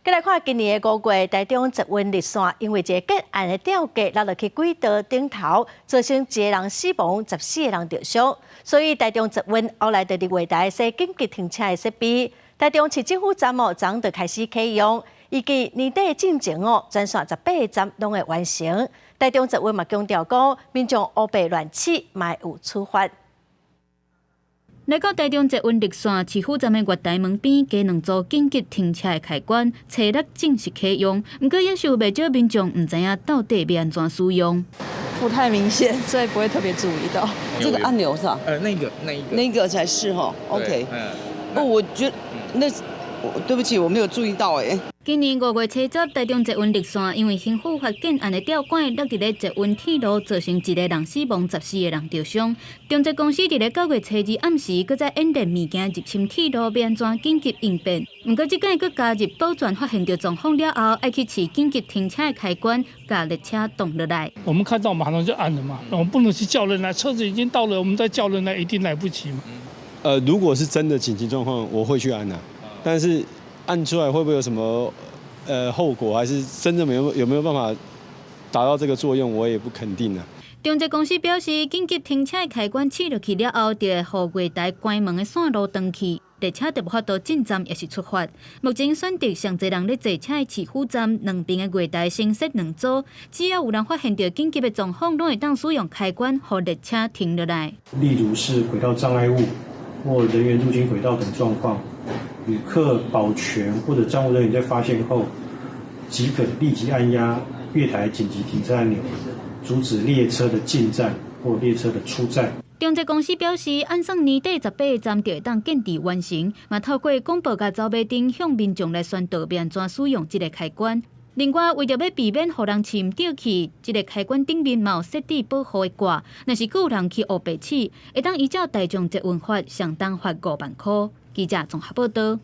再来看今年的5月，台中捷运绿线因为一个结案的吊架落去轨道顶头，造成1个人死亡，14个人受伤。所以台中捷运后来就伫月台设紧急停车的设备。台中市政府站昨就开始启用，预计年底进前全线18站拢会完成。台中捷运嘛强调讲，民众乌白乱骑，嘛有处罚。来到台中捷运绿线市府站的月台门边，加2组紧急停车的开关，初6正式启用。不过，也是有不少民众唔知影到底要安怎使用。不太明显，所以不会特别注意到。这个按钮是吧？那个才是哈。OK。我觉得对不起，我没有注意到哎。今年5月初10，台中捷运绿线因为幸福发建案的吊管落伫咧捷运铁路，造成1个人死亡，14个人受伤。中捷公司伫咧9月初2暗时，搁再演练物件入侵铁路，要安怎紧急应变。不过，即间搁加入保全发现到状况了后，爱去试紧急停车的开关，把列车动落来。我们看到马上就按了嘛，我们不能去叫人来，车子已经到了，我们再叫人来一定来不及嘛。如果是真的紧急状况，我会去按啊，但是按出来会不会有什么后果，还是真的有没有办法达到这个作用，我也不肯定啊。中捷公司表示，紧急停车的开关试落去了后，就会予月台关门的线路断去，列车就无法度进站，也是出发。目前选择上侪人咧坐车的市府站两边的月台先设2组，只要有人发现到紧急的状况，拢会当使用开关，让列车停落来。例如是轨道障碍物或人员入侵轨道等状况，旅客保全或者站务人员在发现后，即可立即按压月台紧急停车按钮，阻止列车的进站或列车的出站。中捷公司表示，按算年底18个站就会当建置完成，嘛透过广播甲走马灯向民众来宣导要安怎使用这个开关。另外，为着要避免互人饲唔到去，这个开关顶面嘛有设置保护的挂，若是有人去乌白试，会当依照台中捷运法上当罚5万块。记者综合报道。